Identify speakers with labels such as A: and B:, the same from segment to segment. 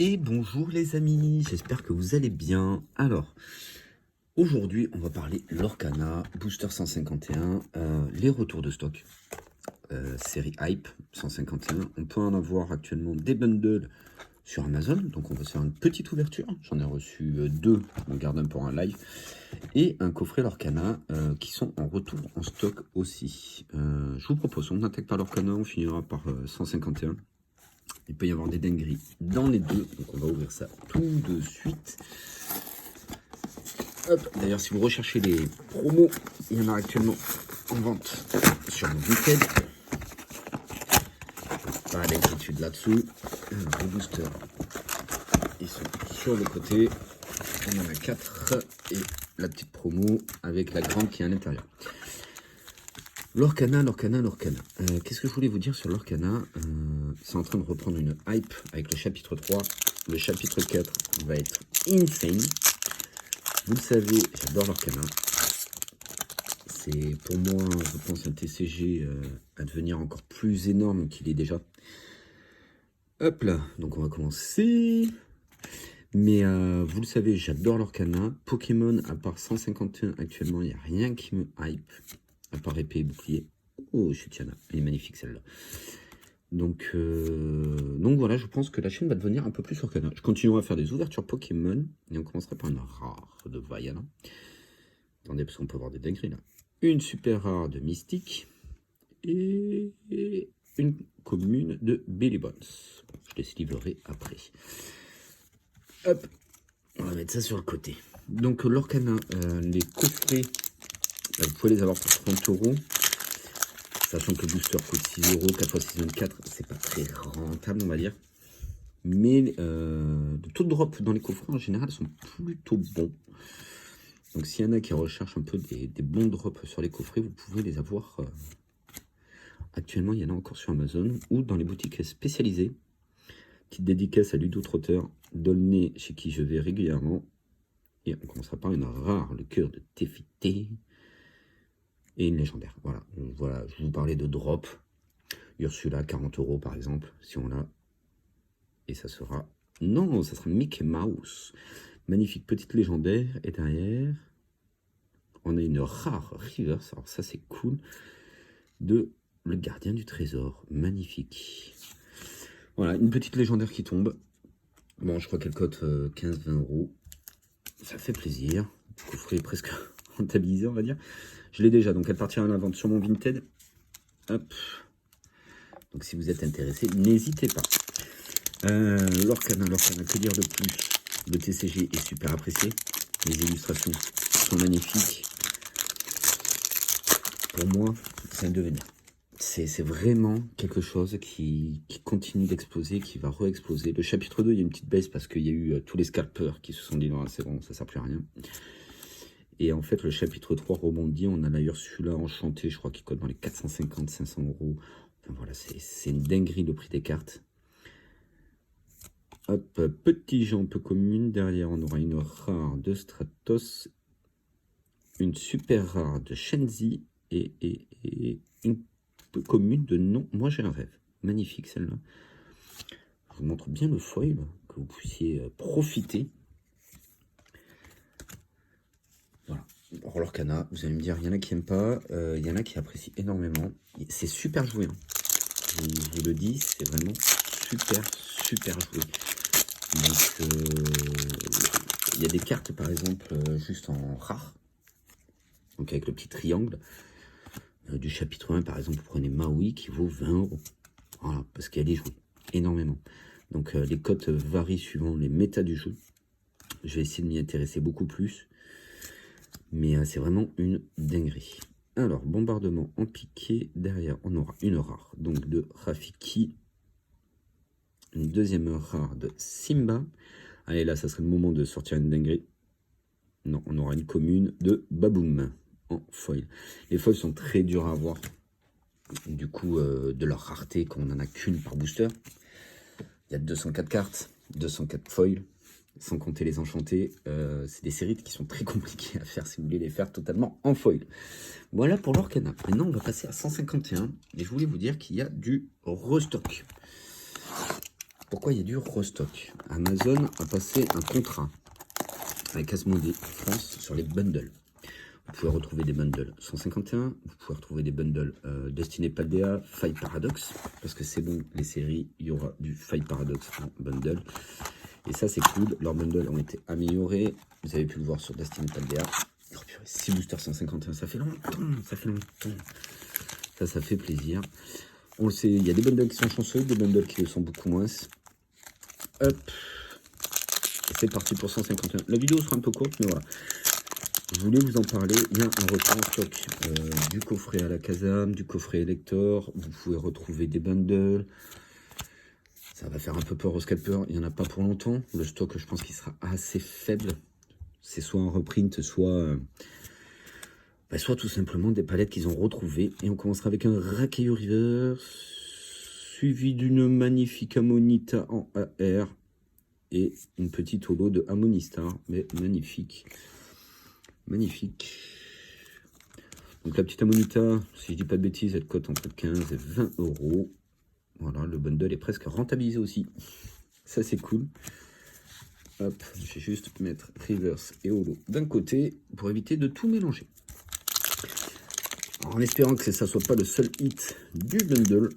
A: Et bonjour les amis, j'espère que vous allez bien. Alors, aujourd'hui on va parler Lorcana, Booster 151, les retours de stock, série Hype 151. On peut en avoir actuellement des bundles sur Amazon, donc on va faire une petite ouverture. J'en ai reçu deux, on garde un pour un live, et un coffret Lorcana qui sont en retour en stock aussi. Je vous propose, on n'attaque pas Lorcana, on finira par 151. Il peut y avoir des dingueries dans les deux, donc on va ouvrir ça tout de suite. D'ailleurs, si vous recherchez les promos, il y en a actuellement en vente sur mon Vinted. Pas d'inquiétude là-dessous. Alors, les boosters, ils sont sur le côté. On en a 4 et la petite promo avec la grande qui est à l'intérieur. Lorcana. Qu'est-ce que je voulais vous dire sur Lorcana? C'est en train de reprendre une hype avec le chapitre 3. Le chapitre 4 va être insane. Vous le savez, j'adore Lorcana. C'est pour moi, je pense, un TCG à devenir encore plus énorme qu'il est déjà. Hop là, donc on va commencer. Mais vous le savez, j'adore Lorcana. Pokémon, à part 151 actuellement, il n'y a rien qui me hype. À part épée et bouclier. Oh, Chutiana, elle est magnifique celle-là. Donc voilà, je pense que la chaîne va devenir un peu plus Lorcana. Je continuerai à faire des ouvertures Pokémon. Et on commencera par une rare de Vaiana. Attendez, parce qu'on peut avoir des dingueries là. Une super rare de Mystique. Et une commune de Billy Bones. Je les livrerai après. Hop, on va mettre ça sur le côté. Donc Lorcana, les coffrets, vous pouvez les avoir pour 30 €. Sachant que le booster coûte 6 €, 4 x 6, 24, c'est pas très rentable, on va dire. Mais le taux de drop dans les coffrets en général sont plutôt bons. Donc s'il y en a qui recherchent un peu des bons drops sur les coffrets, vous pouvez les avoir. Actuellement, il y en a encore sur Amazon ou dans les boutiques spécialisées. Petite dédicace à Ludo Trotter, Dolné, chez qui je vais régulièrement. Et on commencera par une rare, le cœur de Téfité. Et une légendaire. Voilà, je vous parlais de drop. Ursula, 40 € par exemple, si on l'a. Et ça sera... Non, ça sera Mickey Mouse. Magnifique petite légendaire. Et derrière, on a une rare reverse. Alors ça, c'est cool. De le gardien du trésor. Magnifique. Voilà, une petite légendaire qui tombe. Bon, je crois qu'elle cote 15-20 €. Ça fait plaisir. Le coffret est presque rentabilisé, on va dire. Je l'ai déjà, donc elle partira à la vente sur mon Vinted. Hop. Donc si vous êtes intéressé, n'hésitez pas. Lorcana, que dire de plus? Le TCG est super apprécié. Les illustrations sont magnifiques. Pour moi, c'est un devenir. C'est vraiment quelque chose qui continue d'exploser, qui va re-exploser. Le chapitre 2, il y a une petite baisse parce qu'il y a eu tous les scalpers qui se sont dit non, c'est bon, ça ne sert plus à rien. Et en fait, le chapitre 3 rebondit. On a d'ailleurs celui-là enchanté, je crois qu'il cote dans les 450-500 €. Enfin voilà, c'est une dinguerie le prix des cartes. Hop, petit jeu un peu commune. Derrière, on aura une rare de Stratos, une super rare de Shenzi et une peu commune de non. Moi, j'ai un rêve. Magnifique celle-là. Je vous montre bien le foil, que vous puissiez profiter. Voilà. Alors, Lorcana, vous allez me dire, il y en a qui n'aiment pas, il y en a qui apprécient énormément. C'est super joué. Hein. Je vous le dis, c'est vraiment super joué. Donc, il y a des cartes, par exemple, juste en rare. Donc, avec le petit triangle. Du chapitre 1, par exemple, vous prenez Maui qui vaut 20 €. Voilà, parce qu'elle est jouée énormément. Donc, les cotes varient suivant les méta du jeu. Je vais essayer de m'y intéresser beaucoup plus. Mais c'est vraiment une dinguerie. Alors, bombardement en piqué. Derrière, on aura une rare. Donc, de Rafiki. Une deuxième rare de Simba. Allez, là, ça serait le moment de sortir une dinguerie. Non, on aura une commune de Baboum en foil. Les foils sont très durs à avoir. Du coup, de leur rareté, qu'on n'en a qu'une par booster. Il y a 204 cartes, 204 foils. Sans compter les enchantés, c'est des séries qui sont très compliquées à faire si vous voulez les faire totalement en foil. Voilà pour Lorcana. Maintenant, on va passer à 151. Et je voulais vous dire qu'il y a du restock. pourquoi il y a du restock? Amazon a passé un contrat avec Asmodée France sur les bundles. Vous pouvez retrouver des bundles 151, vous pouvez retrouver des bundles Destiny Paldea, Fight Paradox, parce que c'est bon, les séries, il y aura du Fight Paradox en bundle. Et ça, c'est cool, leurs bundles ont été améliorés. Vous avez pu le voir sur Destiny Paldea. Oh, purée, 6 boosters 151, ça fait longtemps. Ça fait plaisir. On le sait, il y a des bundles qui sont chanceux, des bundles qui le sont beaucoup moins. Hop, c'est parti pour 151. La vidéo sera un peu courte, mais voilà. Je voulais vous en parler. Il y a un retour en stock du coffret à la Kazam, du coffret Elector. Vous pouvez retrouver des bundles. Ça va faire un peu peur aux scalpers. Il n'y en a pas pour longtemps. Le stock, je pense qu'il sera assez faible. C'est soit un reprint, soit tout simplement des palettes qu'ils ont retrouvées. Et on commencera avec un Rakeyo River, suivi d'une magnifique Ammonita en AR. Et une petite holo de Ammonistar, mais magnifique. Magnifique. Donc la petite Ammonita, si je dis pas de bêtises, elle cote entre 15 et 20 euros. Voilà, le bundle est presque rentabilisé aussi. Ça, c'est cool. Hop, je vais juste mettre reverse et holo d'un côté pour éviter de tout mélanger. En espérant que ça soit pas le seul hit du bundle.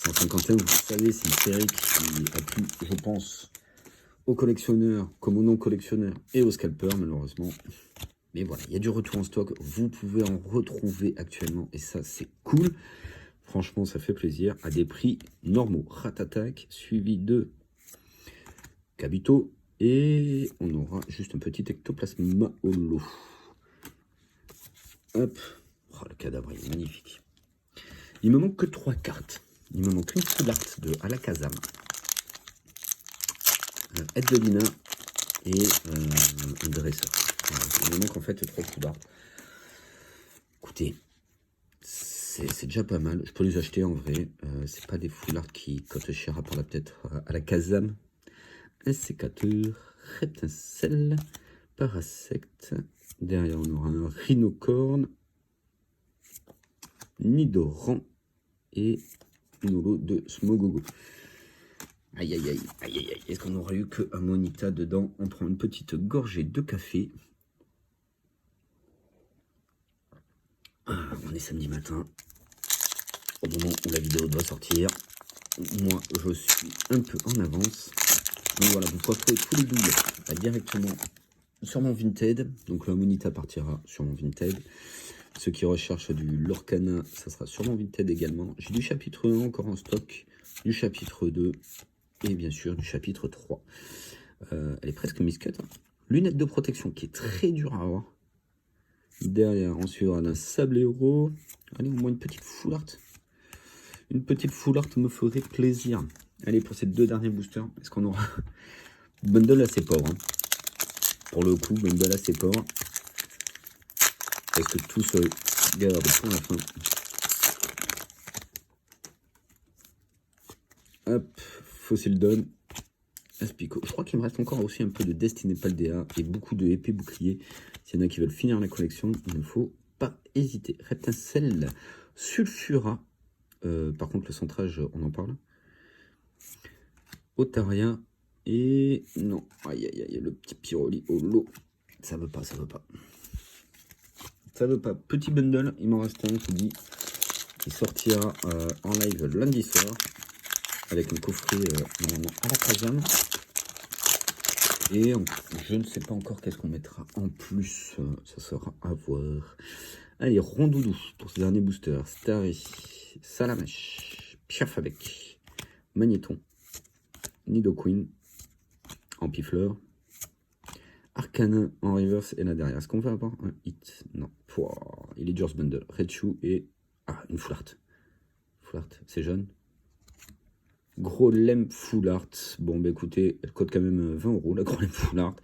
A: 151, vous savez, c'est une série qui a plu, je pense, aux collectionneurs comme aux non-collectionneurs et aux scalpers, malheureusement. Mais voilà, il y a du retour en stock. Vous pouvez en retrouver actuellement et ça, c'est cool. Franchement, ça fait plaisir à des prix normaux. Ratatak, suivi de Kabuto. Et on aura juste un petit ectoplasma holo. Hop. Oh, le cadavre, il est magnifique. Il me manque que 3 cartes. Il me manque une full art de Alakazam, Edwina et un dresseur. Voilà, il me manque en fait 3 full art. Écoutez, c'est déjà pas mal. Je peux les acheter en vrai. C'est pas des full art qui coûtent cher à part peut-être Alakazam. Un sécateur, rétincelle, parasecte. Derrière, on aura un rhinocorne, Nidoran et une holo de Smogogo. Aïe, aïe, aïe, aïe, aïe, aïe. Est-ce qu'on aurait eu que Ammonita dedans? On prend une petite gorgée de café. On est samedi matin, au moment où la vidéo doit sortir. Moi, je suis un peu en avance. Donc voilà, vous pouvez trouver tous les doubles directement sur mon Vinted. Donc l'Ammonita partira sur mon Vinted. Ceux qui recherchent du Lorcana, ça sera sur mon Vinted également. J'ai du chapitre 1 encore en stock, du chapitre 2 et bien sûr du chapitre 3. Elle est presque miscut. Hein. Lunettes de protection qui est très dur à avoir. Derrière, on suivra d'un Sabléro. Allez, au moins une petite full art. Une petite full art me ferait plaisir. Allez, pour ces 2 derniers boosters, est-ce qu'on aura bundle assez pauvre hein. Pour le coup, bundle assez pauvre. Est-ce que tout se garde pour la fin? Hop, Fossil Dawn, Aspico. Je crois qu'il me reste encore aussi un peu de Destiny Paldea et beaucoup de épées boucliers. S'il y en a qui veulent finir la collection, il ne faut pas hésiter. Rétincelle, Sulfura. Par contre, le centrage, on en parle. Otaria. Et non, aïe aïe aïe, le petit Pyroli au lot. Ça veut pas, ça veut pas. Ça veut pas. Petit bundle, il m'en reste un qui dit qui sortira en live lundi soir avec un coffret normalement à la Kazam. Et je ne sais pas encore qu'est-ce qu'on mettra en plus. Ça sera à voir. Allez, Rondoudou pour ce dernier booster. Starry, Salamèche, Piafabek, Magnéton, Nidoqueen, Ampifleur, Arcanin en reverse et là derrière. Est-ce qu'on va avoir un hit? Non. Pouah, il est dur ce bundle. Raichu et... Ah, une full art. Full art, c'est jaune. Gros lem full art. Bon, bah écoutez, elle coûte quand même 20 euros, la gros lem full art.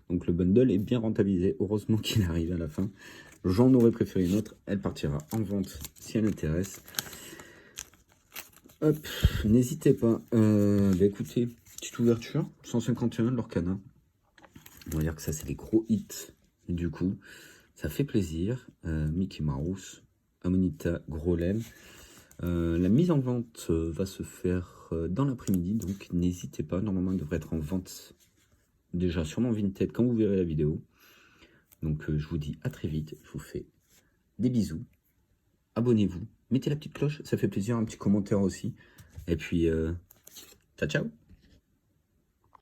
A: Donc le bundle est bien rentabilisé. Heureusement qu'il arrive à la fin. J'en aurais préféré une autre. Elle partira en vente si elle intéresse. Hop, n'hésitez pas. Bah écoutez, petite ouverture. 151 de Lorcana. On va dire que ça, c'est les gros hits. Du coup, ça fait plaisir. Mickey Mouse, Ammonita, gros lem. La mise en vente va se faire dans l'après-midi, donc n'hésitez pas. Normalement, il devrait être en vente déjà sur mon Vinted quand vous verrez la vidéo. Donc je vous dis à très vite, je vous fais des bisous. Abonnez-vous, mettez la petite cloche, ça fait plaisir, un petit commentaire aussi. Et puis, ciao ciao.